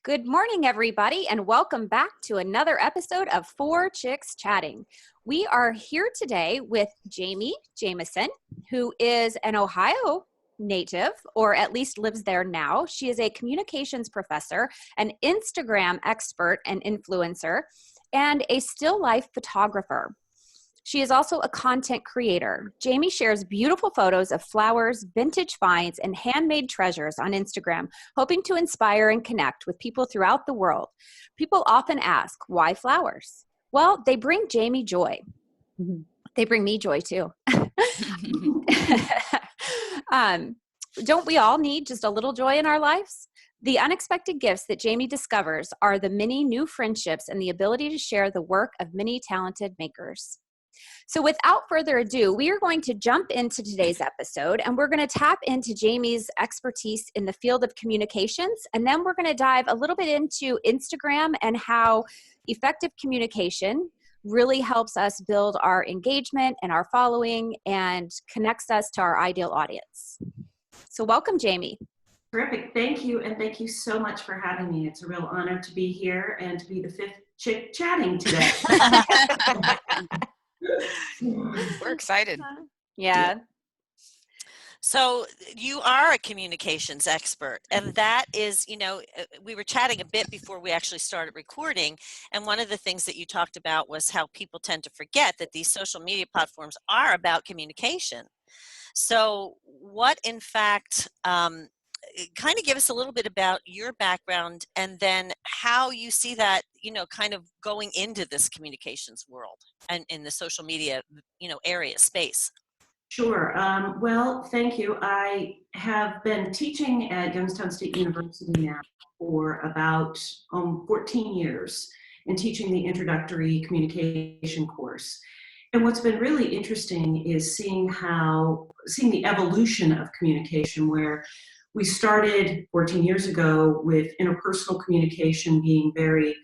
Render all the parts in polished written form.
Good morning, everybody, and welcome back to another episode of Four Chicks Chatting. We are here today with Jamison, who is an Ohio native, or at least lives there now. She is a communications professor, an Instagram expert and influencer, and a still life photographer. She is also a content creator. Jamie shares beautiful photos of flowers, vintage finds, and handmade treasures on Instagram, hoping to inspire and connect with people throughout the world. People often ask, why flowers? Well, they bring Jamie joy. They bring me joy too. Don't we all need just a little joy in our lives? The unexpected gifts that Jamie discovers are the many new friendships and the ability to share the work of many talented makers. So without further ado, we are going to jump into today's episode, and we're going to tap into Jamie's expertise in the field of communications, and then we're going to dive a little bit into Instagram and how effective communication really helps us build our engagement and our following and connects us to our ideal audience. So welcome, Jamie. Terrific. Thank you. And thank you so much for having me. It's a real honor to be here and to be the fifth chick chatting today. We're excited. Yeah. So you are a communications expert, and that is, we were chatting a bit before we actually started recording, and one of the things that you talked about was how people tend to forget that these social media platforms are about communication. So what, in fact, kind of give us a little bit about your background and then how you see that, kind of going into this communications world and in the social media, area space. Sure. Well, thank you. I have been teaching at Youngstown State University now for about 14 years and teaching the introductory communication course. And what's been really interesting is seeing the evolution of communication, where we started 14 years ago with interpersonal communication being very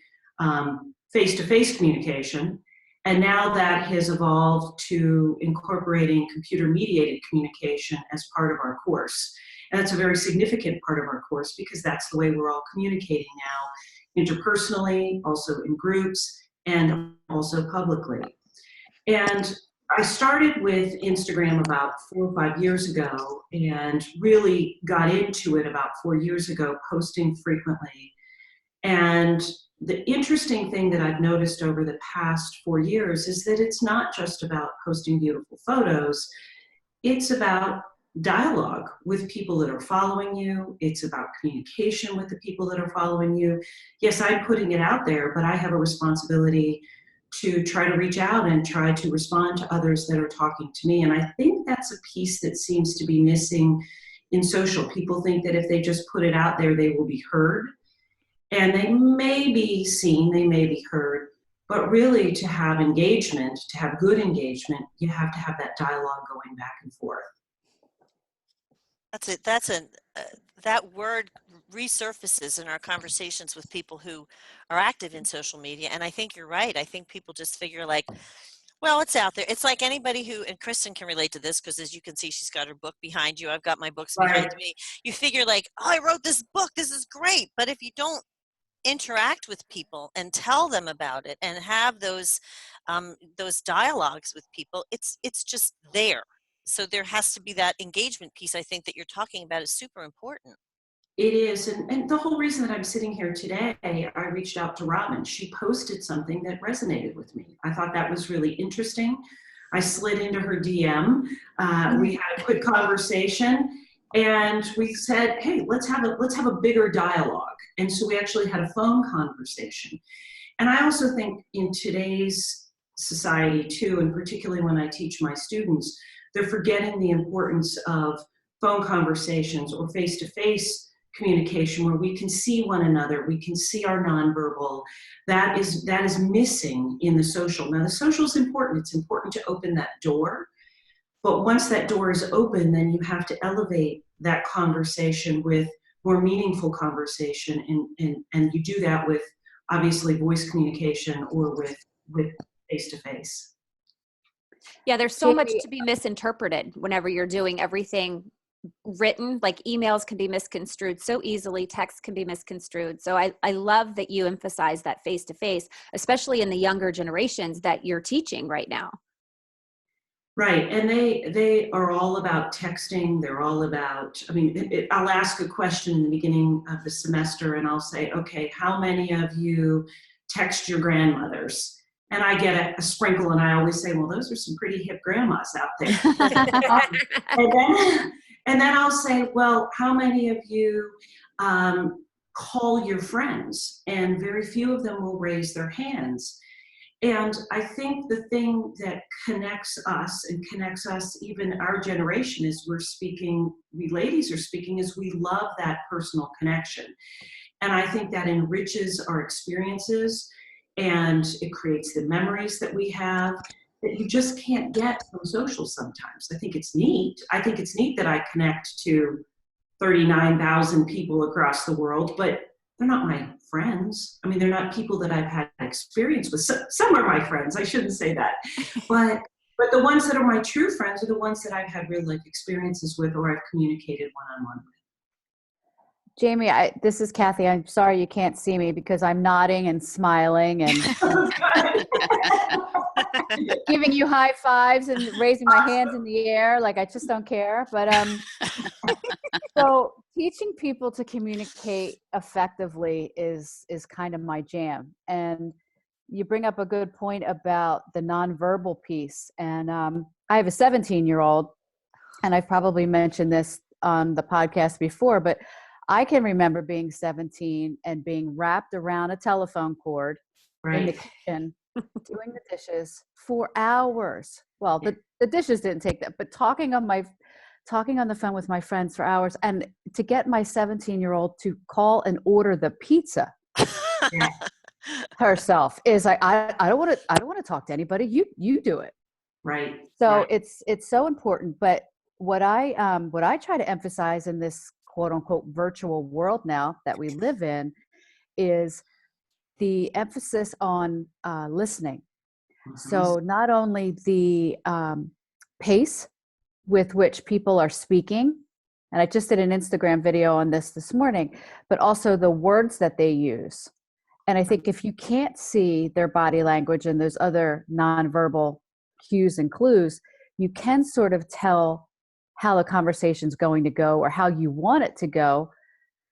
face-to-face communication. And now that has evolved to incorporating computer-mediated communication as part of our course. And that's a very significant part of our course because that's the way we're all communicating now, interpersonally, also in groups, and also publicly. And I started with Instagram about 4 or 5 years ago and really got into it about 4 years ago, posting frequently. And the interesting thing that I've noticed over the past 4 years is that it's not just about posting beautiful photos. It's about dialogue with people that are following you. It's about communication with the people that are following you. Yes, I'm putting it out there, but I have a responsibility to try to reach out and try to respond to others that are talking to me. And I think that's a piece that seems to be missing in social. People think that if they just put it out there, they will be heard. And they may be seen, they may be heard, but really to have engagement, to have good engagement, you have to have that dialogue going back and forth. That's it. That word resurfaces in our conversations with people who are active in social media. And I think you're right. I think people just figure like, well, it's out there. It's like anybody who, and Kristen can relate to this because as you can see, she's got her book behind you. I've got my books behind me. You figure like, oh, I wrote this book. This is great. But if you don't interact with people and tell them about it and have those dialogues with people, it's just there. So there has to be that engagement piece, I think, that you're talking about is super important. It is, and the whole reason that I'm sitting here today, I reached out to Robin. She posted something that resonated with me. I thought that was really interesting. I slid into her DM. We had a quick conversation, and we said, "Hey, let's have a bigger dialogue." And so we actually had a phone conversation. And I also think in today's society too, and particularly when I teach my students, they're forgetting the importance of phone conversations or face-to-face communication where we can see one another, we can see our nonverbal. That is missing in the social. Now the social is important. It's important to open that door. But once that door is open, then you have to elevate that conversation with more meaningful conversation. And you do that with obviously voice communication or with face-to-face. Yeah, there's so much to be misinterpreted whenever you're doing everything written, like emails can be misconstrued so easily, text can be misconstrued. So I love that you emphasize that face-to-face, especially in the younger generations that you're teaching right now. Right, and they are all about texting. They're all about, I mean, I'll ask a question in the beginning of the semester and I'll say, okay, how many of you text your grandmothers? And I get a sprinkle and I always say, well, those are some pretty hip grandmas out there. And then I'll say, well, how many of you call your friends? And very few of them will raise their hands. And I think the thing that connects us and connects us, even our generation, is we ladies are speaking, is we love that personal connection. And I think that enriches our experiences and it creates the memories that we have that you just can't get from social sometimes. I think it's neat. I think it's neat that I connect to 39,000 people across the world, but they're not my friends. I mean, they're not people that I've had experience with. Some are my friends. I shouldn't say that. But the ones that are my true friends are the ones that I've had real life experiences with or I've communicated one-on-one with. Jamie, this is Kathy. I'm sorry you can't see me because I'm nodding and smiling and giving you high fives and raising my hands in the air like I just don't care. But so teaching people to communicate effectively is kind of my jam. And you bring up a good point about the nonverbal piece. And I have a 17-year-old, and I've probably mentioned this on the podcast before, but I can remember being 17 and being wrapped around a telephone cord in the kitchen doing the dishes for hours. Well, the dishes didn't take that, but talking on the phone with my friends for hours, and to get my 17-year-old to call and order the pizza herself is like, I don't want to talk to anybody. You do it. Right. So it's so important. But what I try to emphasize in this quote unquote virtual world now that we live in is the emphasis on listening. Mm-hmm. So not only the pace with which people are speaking, and I just did an Instagram video on this morning, but also the words that they use. And I think if you can't see their body language and those other nonverbal cues and clues, you can sort of tell how the conversation's going to go or how you want it to go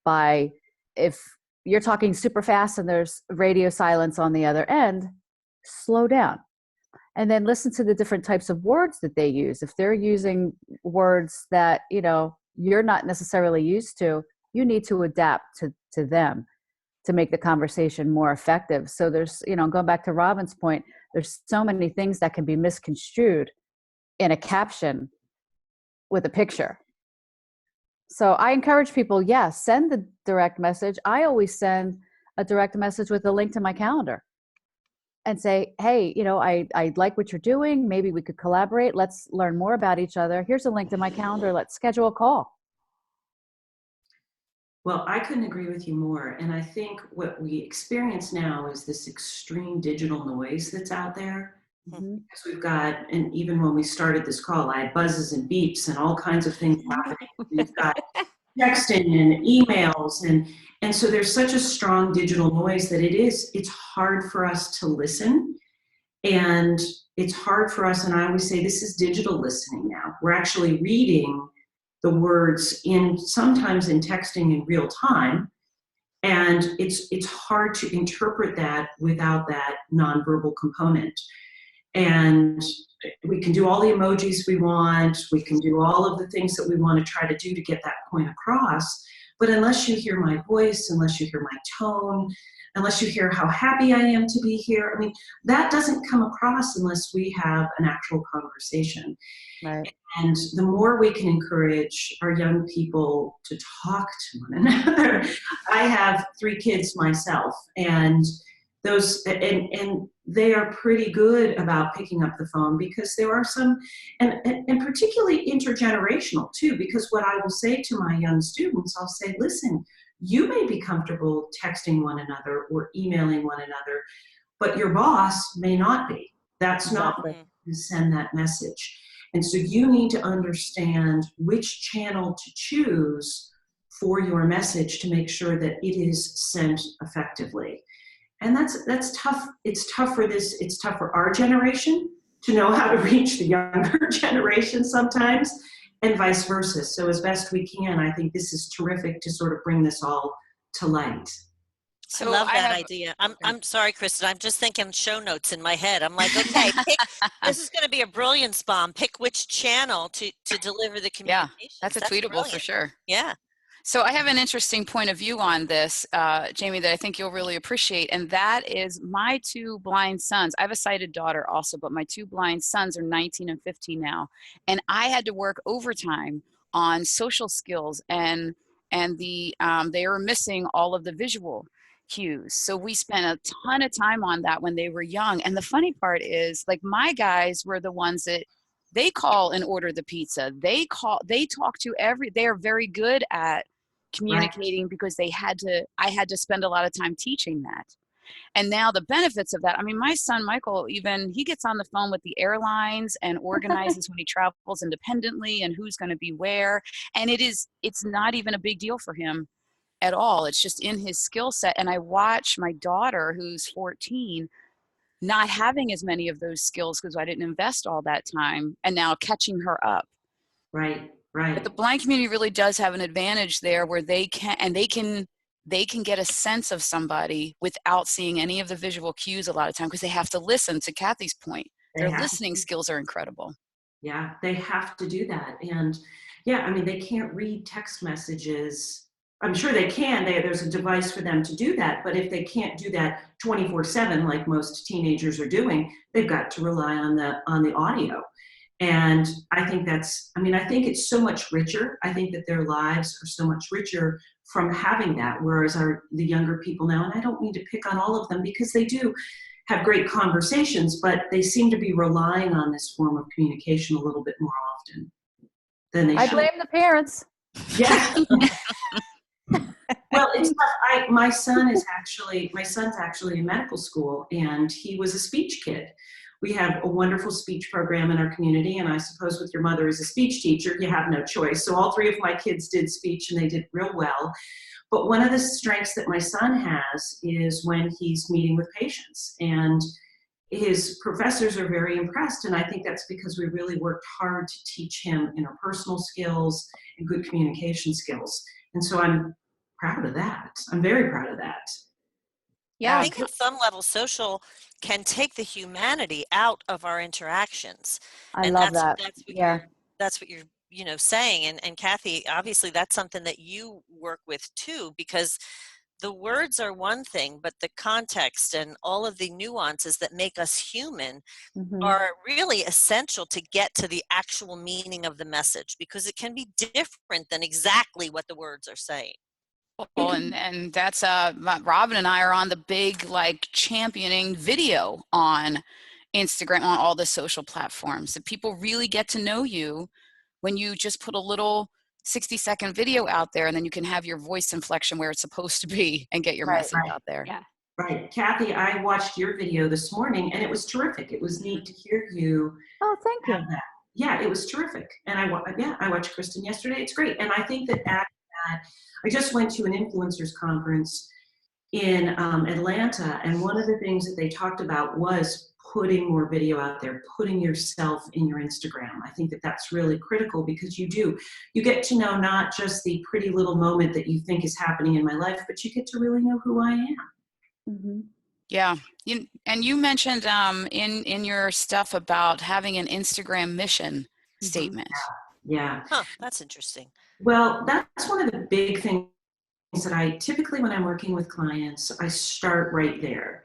by, if you're talking super fast and there's radio silence on the other end, slow down. And then listen to the different types of words that they use. If they're using words that, you're not necessarily used to, you need to adapt to them to make the conversation more effective. So there's, going back to Robin's point, there's so many things that can be misconstrued in a caption with a picture. So I encourage people, send the direct message. I always send a direct message with a link to my calendar and say, hey, I like what you're doing. Maybe we could collaborate. Let's learn more about each other. Here's a link to my calendar. Let's schedule a call. Well, I couldn't agree with you more. And I think what we experience now is this extreme digital noise that's out there. Mm-hmm. Because we've got, and even when we started this call, I had buzzes and beeps and all kinds of things happening. We've got texting and emails, and so there's such a strong digital noise that it's hard for us to listen, and it's hard for us. And I always say this is digital listening now. We're actually reading the words sometimes in texting in real time, and it's hard to interpret that without that nonverbal component. And we can do all the emojis we want. We can do all of the things that we want to try to do to get that point across. But unless you hear my voice, unless you hear my tone, unless you hear how happy I am to be here, that doesn't come across unless we have an actual conversation. Right. And the more we can encourage our young people to talk to one another. I have 3 kids myself, and they are pretty good about picking up the phone, because there are some, and particularly intergenerational too, because what I will say to my young students, I'll say, listen, you may be comfortable texting one another or emailing one another, but your boss may not be. That's not when you send that message. And so you need to understand which channel to choose for your message to make sure that it is sent effectively. And that's tough. It's tough for our generation to know how to reach the younger generation sometimes, and vice versa. So as best we can, I think this is terrific to sort of bring this all to light. I love that idea. I'm sorry, Kristen. I'm just thinking show notes in my head. I'm like, okay, this is going to be a brilliance bomb. Pick which channel to deliver the communication. Yeah, that's a tweetable brilliant. for sure. Yeah. So I have an interesting point of view on this, Jamie, that I think you'll really appreciate, and that is my two blind sons. I have a sighted daughter also, but my two blind sons are 19 and 15 now, and I had to work overtime on social skills, and they were missing all of the visual cues. So we spent a ton of time on that when they were young. And the funny part is, like, my guys were the ones that they call and order the pizza. They talk to they are very good at communicating, because I had to spend a lot of time teaching that. And now the benefits of that, I mean, my son Michael, even he gets on the phone with the airlines and organizes when he travels independently and who's going to be where. And it's not even a big deal for him at all. It's just in his skill set. And I watch my daughter, who's 14, not having as many of those skills because I didn't invest all that time, and now catching her up. Right. But the blind community really does have an advantage there, where they can get a sense of somebody without seeing any of the visual cues a lot of time, because they have to listen. To Kathy's point, their listening skills are incredible. Yeah, they have to do that. And yeah, I mean, they can't read text messages. I'm sure they can. There's a device for them to do that. But if they can't do that 24/7, like most teenagers are doing, they've got to rely on the audio. And I think I think it's so much richer. I think that their lives are so much richer from having that. Whereas the younger people now, and I don't mean to pick on all of them, because they do have great conversations, but they seem to be relying on this form of communication a little bit more often than they should. I blame the parents. Yeah. Well, it's tough. My son's actually in medical school, and he was a speech kid. We have a wonderful speech program in our community, and I suppose with your mother as a speech teacher, you have no choice. So all three of my kids did speech, and they did real well. But one of the strengths that my son has is when he's meeting with patients, and his professors are very impressed. And I think that's because we really worked hard to teach him interpersonal skills and good communication skills. And so I'm proud of that. I'm very proud of that. Yeah, I think at some level, social can take the humanity out of our interactions. I love that. That's what you're saying. And Kathy, obviously that's something that you work with too, because the words are one thing, but the context and all of the nuances that make us human are really essential to get to the actual meaning of the message, because it can be different than exactly what the words are saying. And that's Robin and I are on the big, like, championing video on Instagram, on all the social platforms, that people really get to know you when you just put a little 60-second video out there, and then you can have your voice inflection where it's supposed to be and get your message out there. Yeah. Right. Kathy, I watched your video this morning, and it was terrific. It was neat to hear you. Oh, thank you. That. Yeah, it was terrific. And I watched Kristen yesterday. It's great. And I think that I just went to an influencers conference in Atlanta, and one of the things that they talked about was putting more video out there, putting yourself in your Instagram. I think that that's really critical, because you get to know not just the pretty little moment that you think is happening in my life, but you get to really know who I am. Mm-hmm. Yeah. You mentioned in your stuff about having an Instagram mission statement. Yeah. Huh, that's interesting. Well, that's one of the big things that I typically, when I'm working with clients, I start right there,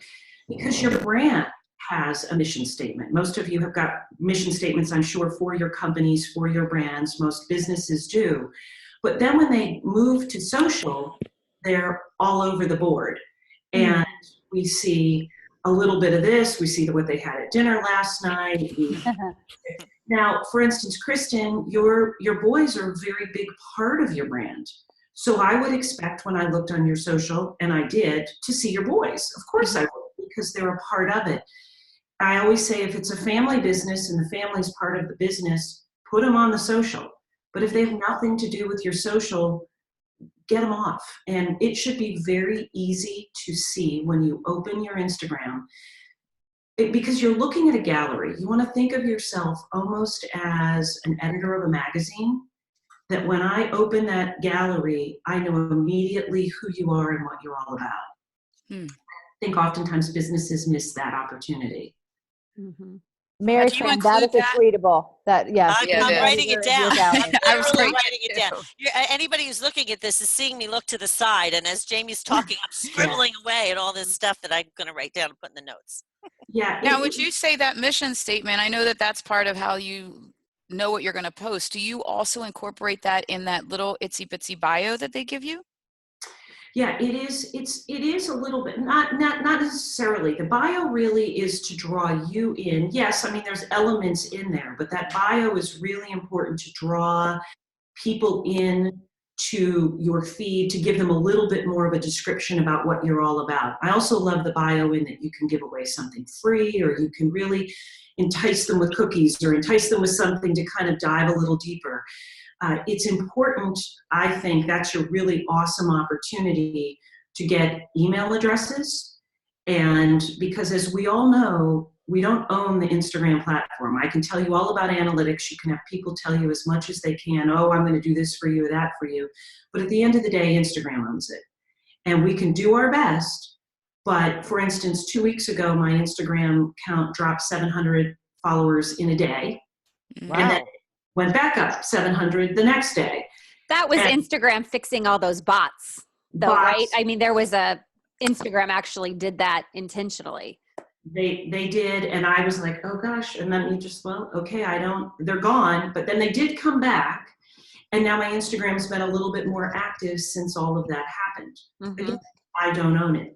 because your brand has a mission statement. Most of you have got mission statements, I'm sure, for your companies, for your brands. Most businesses do. But then when they move to social, they're all over the board. And we see a little bit of this. We see what they had at dinner last night. Now, for instance, Kristen, your boys are a very big part of your brand. So I would expect, when I looked on your social, and I did, to see your boys. Of course I would, because they're a part of it. I always say if it's a family business and the family's part of the business, put them on the social. But if they have nothing to do with your social, get them off. And it should be very easy to see when you open your Instagram, because you're looking at a gallery. You want to think of yourself almost as an editor of a magazine, that when I open that gallery, I know immediately who you are and what you're all about. Hmm. I think oftentimes businesses miss that opportunity. Mm-hmm. Mary Do you Fran, that is include a tweetable. That yes, Yeah, I'm it is. writing it down. I'm I was literally going writing it down. to. Anybody who's looking at this is seeing me look to the side, and as Jamie's talking, I'm scribbling away at all this stuff that I'm going to write down and put in the notes. Yeah. Now, would you say that mission statement, I know that that's part of how you know what you're going to post. Do you also incorporate that in that little itsy bitsy bio that they give you? Yeah, it is. It is a little bit, not necessarily. The bio really is to draw you in. Yes, I mean there's elements in there, but that bio is really important to draw people in to your feed, to give them a little bit more of a description about what you're all about. I also love the bio in that you can give away something free, or you can really entice them with cookies, or entice them with something to kind of dive a little deeper. It's important, I think that's a really awesome opportunity to get email addresses. And because as we all know, we don't own the Instagram platform. I can tell you all about analytics. You can have people tell you as much as they can, oh, I'm going to do this for you or that for you. But at the end of the day, Instagram owns it. And we can do our best. But for instance, 2 weeks ago, my Instagram count dropped 700 followers in a day. Mm. And then went back up 700 the next day. That was And Instagram fixing all those bots, though, right? I mean, there was Instagram actually did that intentionally. They did, and I was like, oh gosh, and then you just, well, okay, they're gone, but then they did come back, and now my Instagram's been a little bit more active since all of that happened. Mm-hmm. Again, I don't own it.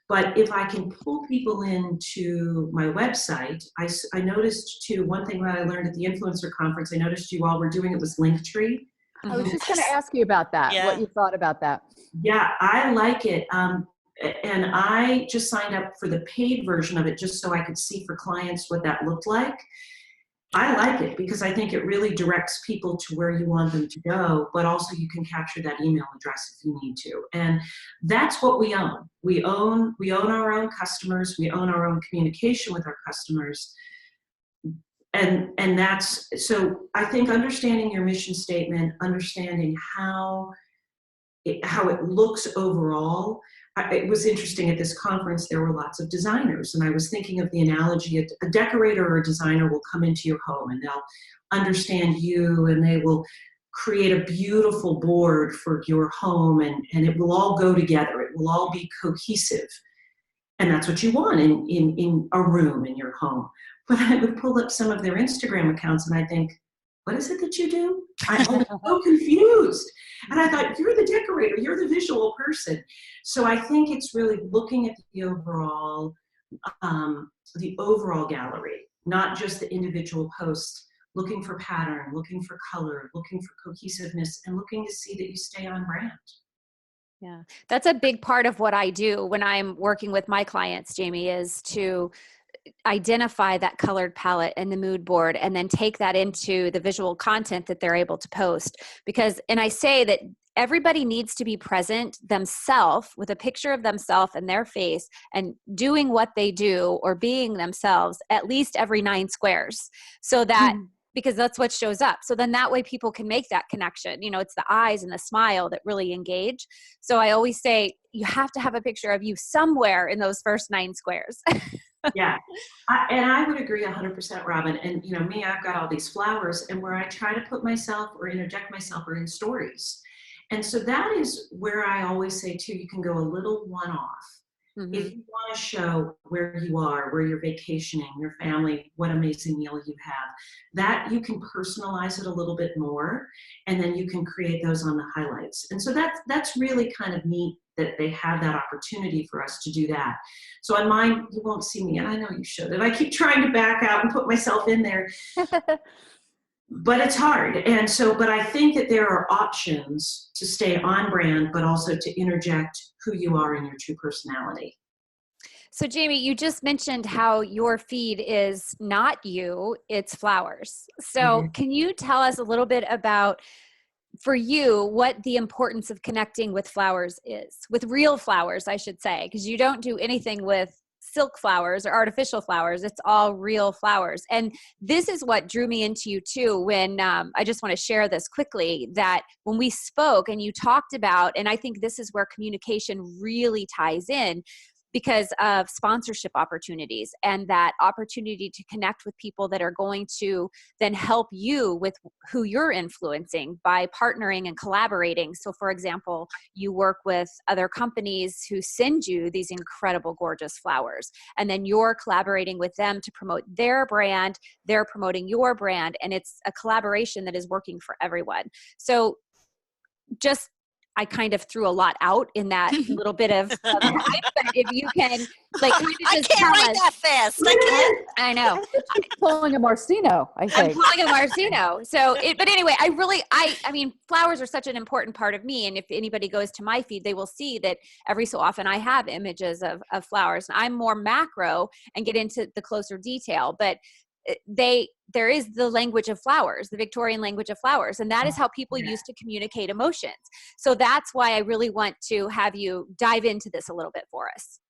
But if I can pull people into my website, I noticed too, one thing that I learned at the influencer conference, I noticed you all were doing it was Linktree. I was just going to ask you about that. Yeah. What you thought about that? Yeah, I like it. And I just signed up for the paid version of it just so I could see for clients what that looked like. I like it because I think it really directs people to where you want them to go, but also you can capture that email address if you need to. And that's what we own. We own our own customers. We own our own communication with our customers. And that's, so I think understanding your mission statement, understanding how it looks overall. It was interesting at this conference, there were lots of designers, and I was thinking of the analogy, a decorator or a designer will come into your home and they'll understand you, and they will create a beautiful board for your home, and it will all go together. It will all be cohesive. And that's what you want in a room in your home. But I would pull up some of their Instagram accounts and I think, what is it that you do? I'm so confused. And I thought, you're the decorator, you're the visual person. So I think it's really looking at the overall gallery, not just the individual posts, looking for pattern, looking for color, looking for cohesiveness, and looking to see that you stay on brand. Yeah, that's a big part of what I do when I'm working with my clients, Jamie, is to identify that colored palette and the mood board, and then take that into the visual content that they're able to post. And I say that everybody needs to be present themselves with a picture of themselves and their face and doing what they do or being themselves at least every 9 squares, so that because that's what shows up. So then that way people can make that connection. You know, it's the eyes and the smile that really engage. So I always say you have to have a picture of you somewhere in those first 9 squares. Yeah, and I would agree 100%, Robin. And you know, me, I've got all these flowers, and where I try to put myself or interject myself are in stories. And so that is where I always say too, you can go a little one-off. Mm-hmm. If you want to show where you are, where you're vacationing, your family, what amazing meal you have, that you can personalize it a little bit more, and then you can create those on the highlights. And so that's really kind of neat that they have that opportunity for us to do that. So on mine, you won't see me, and I know you should, and I keep trying to back out and put myself in there. But it's hard. And so, but I think that there are options to stay on brand, but also to interject who you are and your true personality. So Jamie, you just mentioned how your feed is not you, it's flowers. So can you tell us a little bit about, for you, what the importance of connecting with flowers is, with real flowers, I should say, because you don't do anything with silk flowers or artificial flowers. It's all real flowers. And this is what drew me into you too, when I just want to share this quickly, that when we spoke and you talked about, and I think this is where communication really ties in, because of sponsorship opportunities and that opportunity to connect with people that are going to then help you with who you're influencing by partnering and collaborating. So for example, you work with other companies who send you these incredible, gorgeous flowers, and then you're collaborating with them to promote their brand, they're promoting your brand, and it's a collaboration that is working for everyone. So just, I kind of threw a lot out in that little bit of time, but if you can, like, kind of I just can't tell write us. that fast. I can't. I know. Pulling a Marcino, I I'm think. pulling a Marcino. So, but anyway, I mean, flowers are such an important part of me. And if anybody goes to my feed, they will see that every so often I have images of flowers. And I'm more macro and get into the closer detail, but there is the language of flowers, the Victorian language of flowers, and that is how people used to communicate emotions. So that's why I really want to have you dive into this a little bit for us.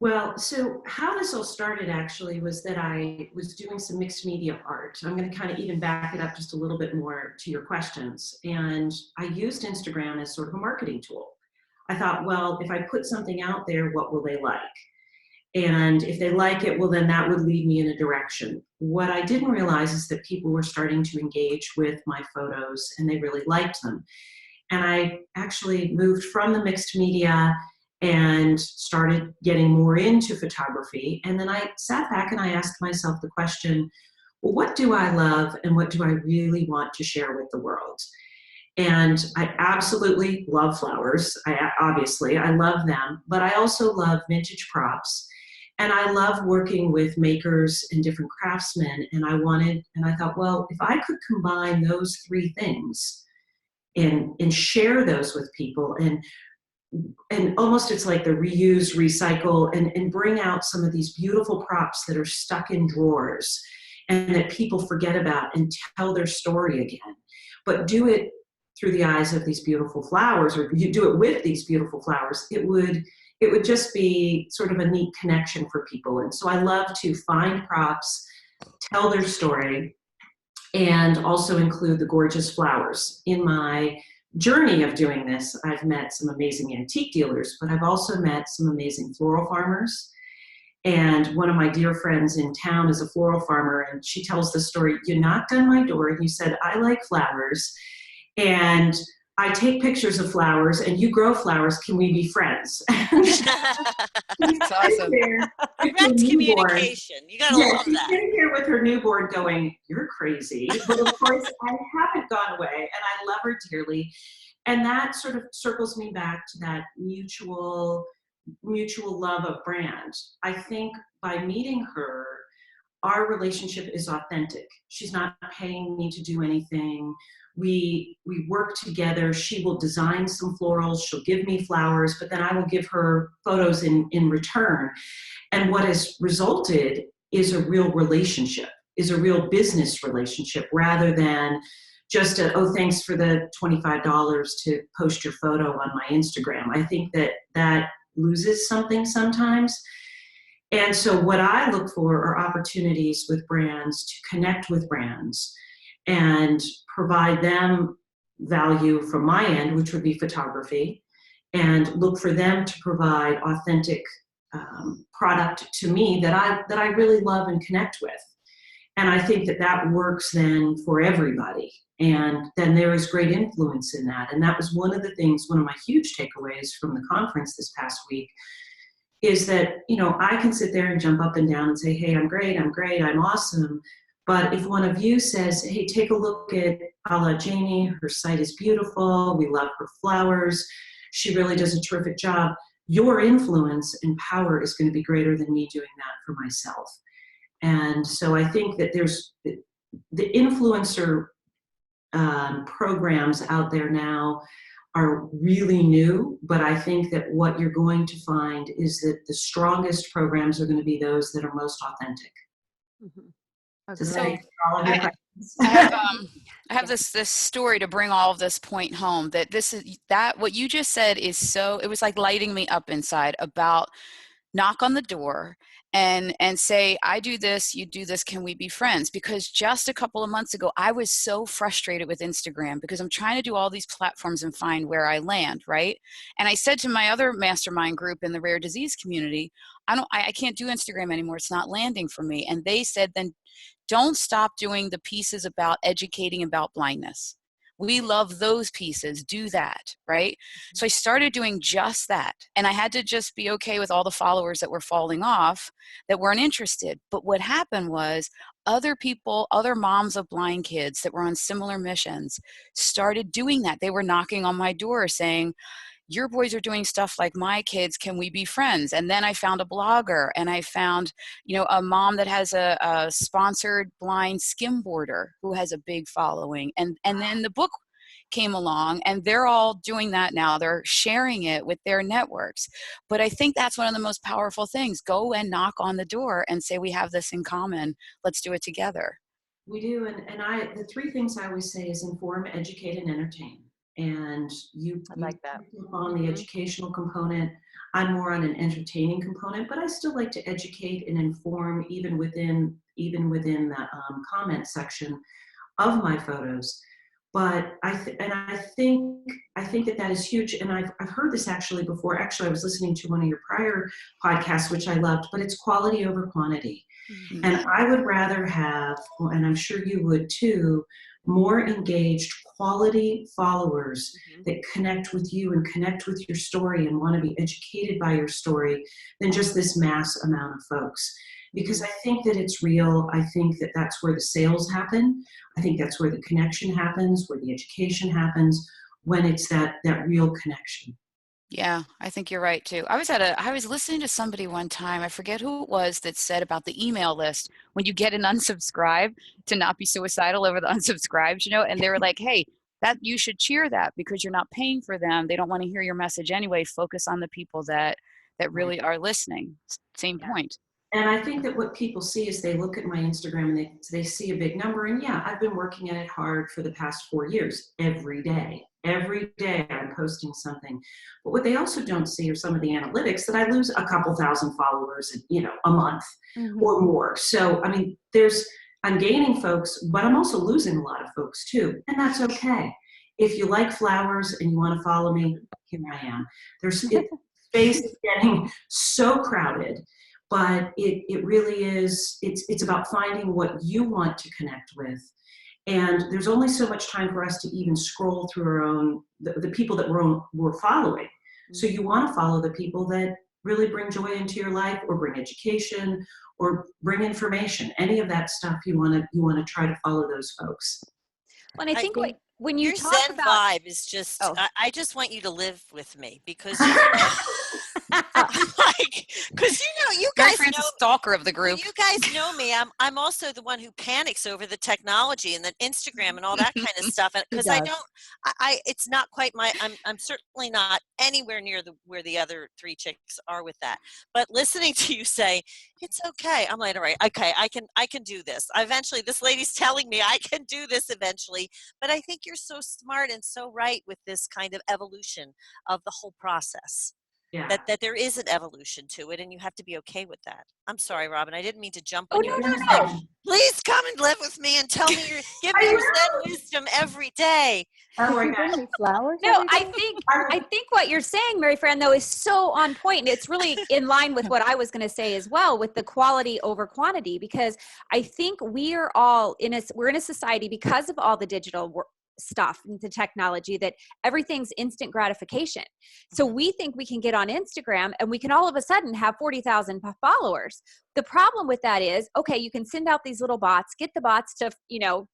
Well, so how this all started actually was that I was doing some mixed media art. I'm going to kind of even back it up just a little bit more to your questions. And I used Instagram as sort of a marketing tool. I thought, well, if I put something out there, what will they like? And if they like it, well, then that would lead me in a direction. What I didn't realize is that people were starting to engage with my photos and they really liked them. And I actually moved from the mixed media and started getting more into photography. And then I sat back and I asked myself the question, well, what do I love and what do I really want to share with the world? And I absolutely love flowers. Obviously, I love them, but I also love vintage props. And I love working with makers and different craftsmen. And I thought, well, if I could combine those three things and share those with people and almost it's like the reuse, recycle, and bring out some of these beautiful props that are stuck in drawers and that people forget about and tell their story again. But do it through the eyes of these beautiful flowers, or you do it with these beautiful flowers, it would just be sort of a neat connection for people. And so I love to find props, tell their story, and also include the gorgeous flowers. In my journey of doing this, I've met some amazing antique dealers, but I've also met some amazing floral farmers. And one of my dear friends in town is a floral farmer, and she tells the story, you knocked on my door and you said, I like flowers, and I take pictures of flowers, and you grow flowers, can we be friends? That's awesome. Direct communication. You gotta love she's that. sitting here with her newborn going, you're crazy. But of course, I haven't gone away, and I love her dearly. And that sort of circles me back to that mutual love of brand. I think by meeting her, our relationship is authentic. She's not paying me to do anything. We work together. She will design some florals. She'll give me flowers, but then I will give her photos in return. And what has resulted is a real relationship, is a real business relationship, rather than just oh, thanks for the $25 to post your photo on my Instagram. I think that loses something sometimes. And so what I look for are opportunities with brands to connect with brands and provide them value from my end, which would be photography, and look for them to provide authentic product to me that I really love and connect with. And I think that works then for everybody. And then there is great influence in that. And that was one of my huge takeaways from the conference this past week, is that, I can sit there and jump up and down and say, hey, I'm great, I'm awesome. But if one of you says, hey, take a look at a la Jamie, her site is beautiful, we love her flowers, she really does a terrific job, your influence and power is going to be greater than me doing that for myself. And so I think that there's the influencer programs out there now are really new, but I think that what you're going to find is that the strongest programs are going to be those that are most authentic. Does that So answer all of your I, questions? I have this story to bring all of this point home, that that what you just said is so, it was like lighting me up inside about knock on the door and say, I do this, you do this, can we be friends? Because just a couple of months ago, I was so frustrated with Instagram because I'm trying to do all these platforms and find where I land, right? And I said to my other mastermind group in the rare disease community, I can't do Instagram anymore. It's not landing for me. And they said, then don't stop doing the pieces about educating about blindness. We love those pieces. Do that, right? So I started doing just that. And I had to just be okay with all the followers that were falling off that weren't interested. But what happened was other people, other moms of blind kids that were on similar missions started doing that. They were knocking on my door saying, your boys are doing stuff like my kids, can we be friends? And then I found a blogger, and I found, a mom that has a sponsored blind skimboarder who has a big following. And then the book came along, and they're all doing that now. They're sharing it with their networks. But I think that's one of the most powerful things. Go and knock on the door and say, we have this in common. Let's do it together. We do, and the three things I always say is inform, educate, and entertain. And you like that. on the educational component. I'm more on an entertaining component, but I still like to educate and inform, even within the comment section of my photos. But I think that is huge. And I've heard this actually before. Actually, I was listening to one of your prior podcasts, which I loved. But it's quality over quantity. Mm-hmm. And I would rather have, and I'm sure you would too, more engaged quality followers that connect with you and connect with your story and want to be educated by your story than just this mass amount of folks. Because I think that it's real. I think that that's where the sales happen. I think that's where the connection happens, where the education happens, when it's that real connection. Yeah, I think you're right too. I was listening to somebody one time, I forget who it was, that said about the email list, when you get an unsubscribe, to not be suicidal over the unsubscribes, and they were like, hey, that you should cheer that because you're not paying for them. They don't want to hear your message anyway. Focus on the people that really are listening. Same point. And I think that what people see is they look at my Instagram and they see a big number. And yeah, I've been working at it hard for the past 4 years. Every day I'm posting something. But what they also don't see are some of the analytics that I lose a couple thousand followers, a month or more. So, I mean, I'm gaining folks, but I'm also losing a lot of folks too. And that's okay. If you like flowers and you want to follow me, here I am. Space is getting so crowded. But it really is, it's about finding what you want to connect with. And there's only so much time for us to even scroll through our own, the people that we're following. So you want to follow the people that really bring joy into your life, or bring education, or bring information. Any of that stuff, you want to try to follow those folks. Well, and I think when you your talk Zen about vibe is just, I just want you to live with me because because you Mary guys Frances, know, stalker of the group. you guys know me. I'm also the one who panics over the technology and the Instagram and all that kind of stuff. And because it's not quite I'm certainly not anywhere near where the other three chicks are with that. But listening to you say it's okay, I'm like, all right, okay, I can do this. Eventually, this lady's telling me I can do this eventually. But I think you're so smart and so right with this kind of evolution of the whole process. Yeah. That there is an evolution to it, and you have to be okay with that. I'm sorry, Robin. I didn't mean to jump on you. No. Please come and live with me and tell me give me your Zen wisdom every day. Oh my gosh. Bring me flowers. No, I think what you're saying, Mary Fran, though, is so on point. And it's really in line with what I was going to say as well, with the quality over quantity, because I think we're all we're in a society, because of all the digital stuff, the technology, that everything's instant gratification. So we think we can get on Instagram and we can all of a sudden have 40,000 followers. The problem with that is, okay, you can send out these little bots, get the bots to,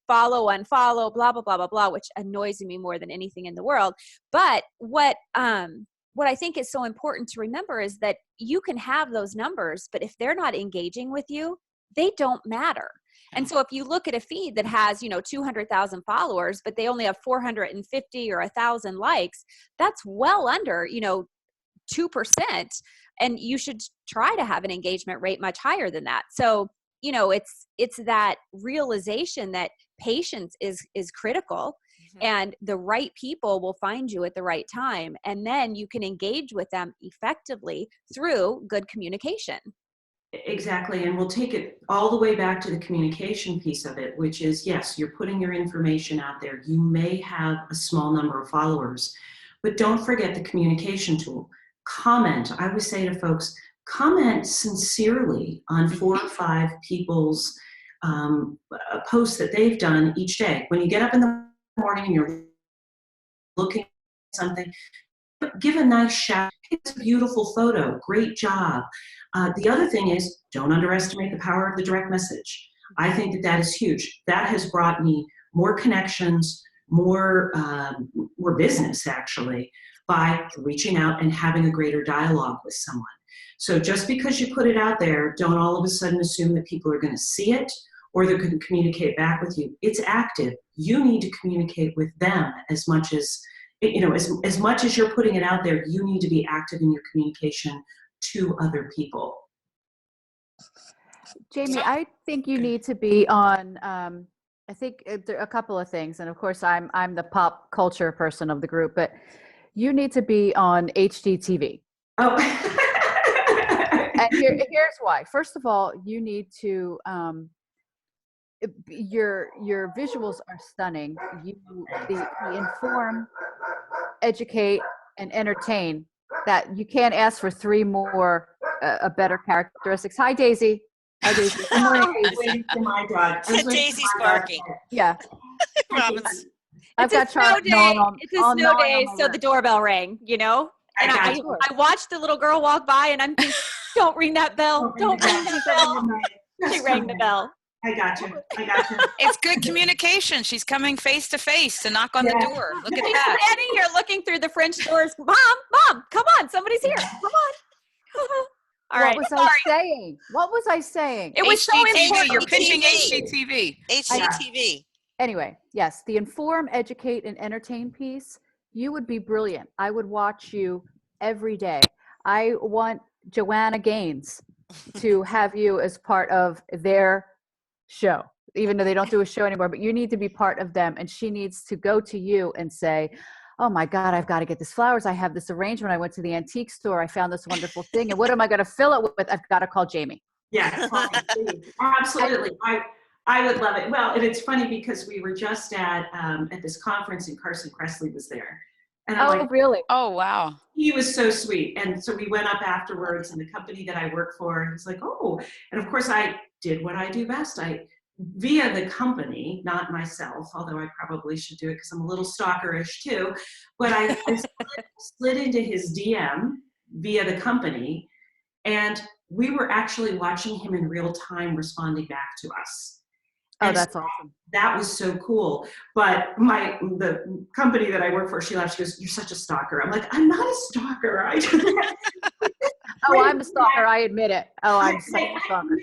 follow, unfollow, blah, blah, blah, blah, blah, which annoys me more than anything in the world. But what I think is so important to remember is that you can have those numbers, but if they're not engaging with you, they don't matter. And so if you look at a feed that has, 200,000 followers, but they only have 450 or 1,000 likes, that's well under, 2%. And you should try to have an engagement rate much higher than that. So, it's that realization that patience is critical, and the right people will find you at the right time. And then you can engage with them effectively through good communication. Exactly. And we'll take it all the way back to the communication piece of it, which is, yes, you're putting your information out there. You may have a small number of followers, but don't forget the communication tool. Comment. I always say to folks, comment sincerely on 4 or 5 people's posts that they've done each day. When you get up in the morning and you're looking at something, give a nice shout. It's a beautiful photo. Great job. The other thing is, don't underestimate the power of the direct message. I think that is huge. That has brought me more connections, more business actually, by reaching out and having a greater dialogue with someone. So just because you put it out there, don't all of a sudden assume that people are going to see it or they're going to communicate back with you. It's active. You need to communicate with them as much as, as much as you're putting it out there, you need to be active in your communication to other people. Jamie, I think you need to be on, I think there are a couple of things. And of course, I'm the pop culture person of the group, but you need to be on HDTV. Oh. And here's why. First of all, you need to, your visuals are stunning. The inform, educate, and entertain. That you can't ask for 3 more better characteristics. Hi, Daisy. Hi, Daisy. Good morning, Daisy. My dog. Daisy's barking. Yeah. Robin's. I've got Charlie It's a snow day, so the doorbell rang, And I watched the little girl walk by, and I'm thinking, don't ring that bell. Don't ring that bell. She rang the bell. I got you. It's good communication. She's coming face to face to knock on the door. Look at that. She's standing here looking through the French doors. Mom, come on. Somebody's here. Come on. All right. What was I saying? It was so important. You're pitching HGTV. HGTV. Anyway, yes, the inform, educate, and entertain piece, you would be brilliant. I would watch you every day. I want Joanna Gaines to have you as part of their show, even though they don't do a show anymore, but you need to be part of them. And she needs to go to you and say, oh my God, I've got to get this flowers. I have this arrangement. I went to the antique store. I found this wonderful thing. And what am I going to fill it with? I've got to call Jamie. Yeah, absolutely. I would love it. Well, and it's funny because we were just at this conference and Carson Kressley was there. And I'm really? Oh, wow. He was so sweet. And so we went up afterwards, and the company that I work for, he's like, oh, and of course I did what I do best. Via the company, not myself, although I probably should do it because I'm a little stalkerish too, but I slid into his DM via the company, and we were actually watching him in real time responding back to us. Oh, that's awesome. That was so cool. But the company that I work for, she laughed. She goes, "You're such a stalker." I'm like, "I'm not a stalker. I'm a stalker. I admit it. Oh, I'm such a stalker.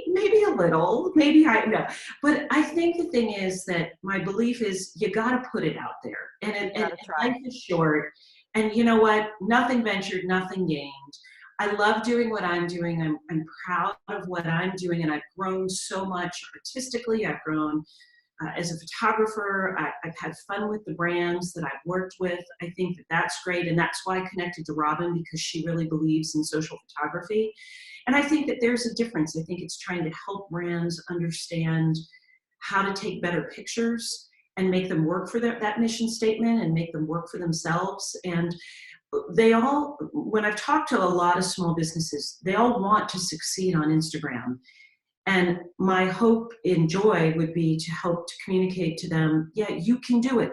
Maybe a little. Maybe I know. But I think the thing is that my belief is you got to put it out there, and life is short. And you know what? Nothing ventured, nothing gained. I love doing what I'm doing. I'm proud of what I'm doing, and I've grown so much artistically. I've grown as a photographer. I've had fun with the brands that I've worked with. I think that's great, and that's why I connected to Robin, because she really believes in social photography. And I think that there's a difference. I think it's trying to help brands understand how to take better pictures and make them work for that mission statement and make them work for themselves. And they all, when I've talked to a lot of small businesses, they all want to succeed on Instagram. And my hope and joy would be to help to communicate to them, yeah, you can do it.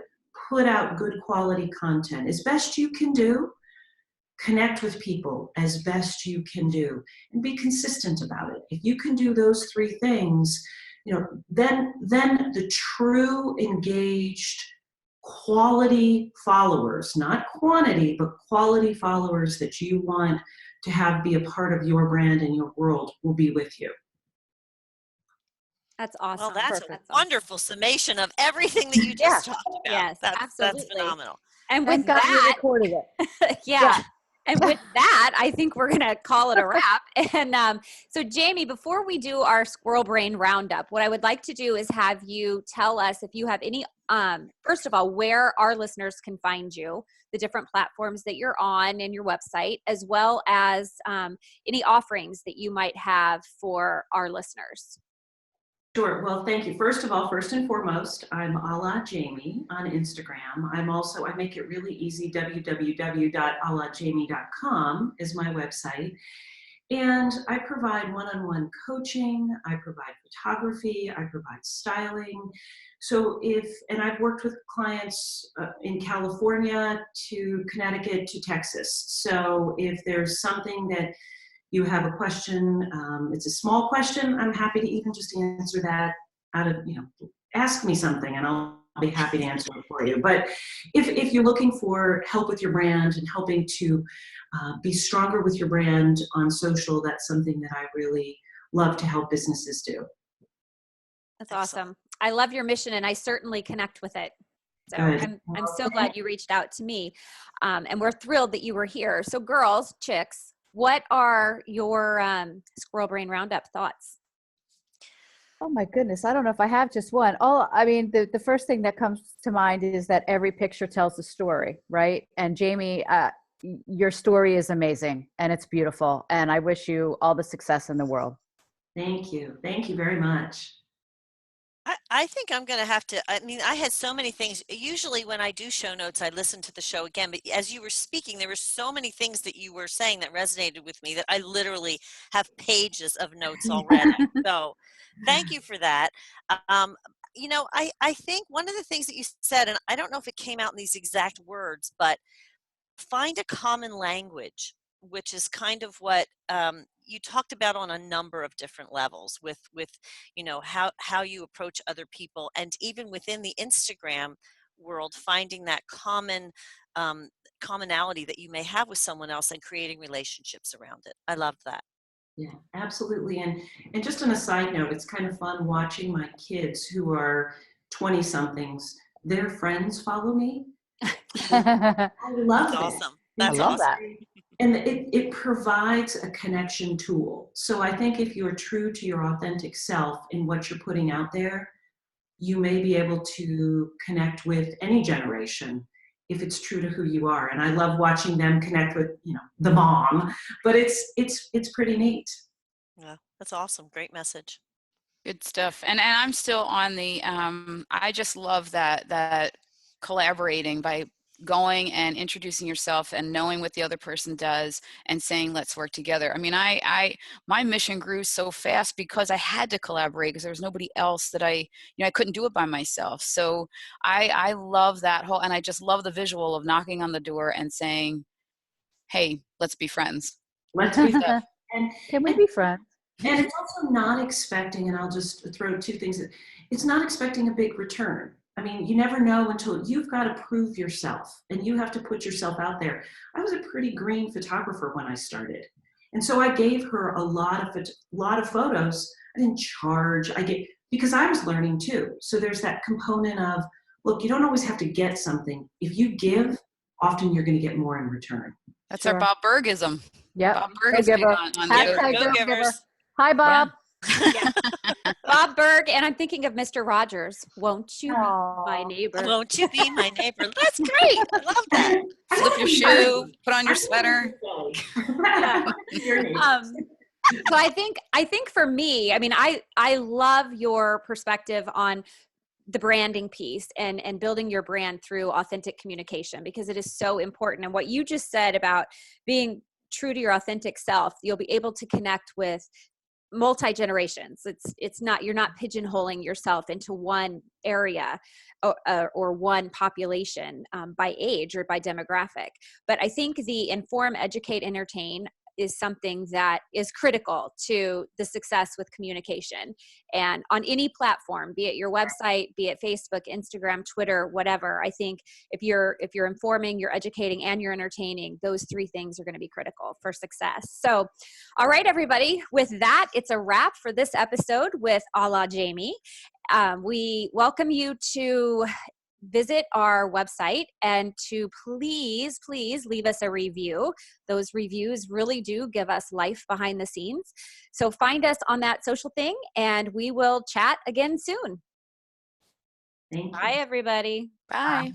Put out good quality content as best you can do. Connect with people as best you can do, and be consistent about it. If you can do those 3 things, then the true engaged quality followers, not quantity, but quality followers that you want to have be a part of your brand and your world will be with you. That's Well, awesome. that's a That's awesome. wonderful summation of everything that you Yeah. just talked about. Yes, That's absolutely. phenomenal. And with Thank God we that, recorded it. yeah. And with that, I think we're going to call it a wrap. And so, Jamie, before we do our Squirrel Brain Roundup, what I would like to do is have you tell us if you have any, first of all, where our listeners can find you, the different platforms that you're on and your website, as well as any offerings that you might have for our listeners. Sure. Well, thank you. First of all, first and foremost, I'm a la Jamie on Instagram. I make it really easy. www.alajamie.com is my website. And I provide one-on-one coaching. I provide photography. I provide styling. So and I've worked with clients in California to Connecticut to Texas. So if there's something that you have a question, it's a small question, I'm happy to even just answer that ask me something and I'll be happy to answer it for you. But if you're looking for help with your brand and helping to be stronger with your brand on social, that's something that I really love to help businesses do. That's awesome. I love your mission and I certainly connect with it. So Good. I'm so glad you reached out to me. And we're thrilled that you were here. So girls, chicks, what are your Squirrel Brain Roundup thoughts? Oh my goodness. I don't know if I have just one. I mean, the first thing that comes to mind is that every picture tells a story, right? And Jamie, your story is amazing and it's beautiful. And I wish you all the success in the world. Thank you. Thank you very much. I think I'm going to have to, I mean, I had so many things. Usually when I do show notes, I listen to the show again. But as you were speaking, there were so many things that you were saying that resonated with me that I literally have pages of notes already. So thank you for that. I think one of the things that you said, and I don't know if it came out in these exact words, but find a common language, which is kind of what you talked about on a number of different levels with how you approach other people, and even within the Instagram world, finding that commonality that you may have with someone else and creating relationships around it. I love that. Yeah, absolutely. And just on a side note, it's kind of fun watching my kids who are 20 somethings, their friends follow me. I love That's it. awesome. I That's love awesome. that. And it provides a connection tool. So I think if you're true to your authentic self in what you're putting out there, you may be able to connect with any generation if it's true to who you are. And I love watching them connect with, the mom, but it's pretty neat. Yeah, that's awesome. Great message. Good stuff. And I'm still on the, I just love that collaborating by going and introducing yourself and knowing what the other person does and saying, let's work together. I mean, my mission grew so fast because I had to collaborate because there was nobody else that I couldn't do it by myself. So I love that whole, and I just love the visual of knocking on the door and saying, hey, let's be friends. Let's be stuff. Can we be friends? And it's also not expecting, and I'll just throw two things, it's not expecting a big return. I mean, you never know until you've got to prove yourself and you have to put yourself out there. I was a pretty green photographer when I started. And so I gave her a lot of photos. I didn't charge. Because I was learning too. So there's that component of, look, you don't always have to get something. If you give, often you're going to get more in return. That's Sure. our Bob Bergism. Yep. Bob Berg is big on Hashtag Go go giver. givers. Hi, Bob. Yeah. Bob Berg, and I'm thinking of Mr. Rogers. Won't you be my Aw. neighbor? Won't you be my neighbor? That's great. I love that. Flip your shoe, put on your sweater. So I think for me, I mean, I love your perspective on the branding piece and building your brand through authentic communication, because it is so important. And what you just said about being true to your authentic self, you'll be able to connect with multi-generations. You're not pigeonholing yourself into one area or one population by age or by demographic. But I think the inform, educate, entertain is something that is critical to the success with communication. And on any platform, be it your website, be it Facebook, Instagram, Twitter, whatever, I think if you're informing, you're educating, and you're entertaining, those three things are going to be critical for success. So, all right, everybody, with that, it's a wrap for this episode with A La Jamie. We welcome you to visit our website and to please leave us a review. Those reviews really do give us life behind the scenes. So find us on that social thing, and we will chat again soon. Thank you. Bye, everybody. Bye.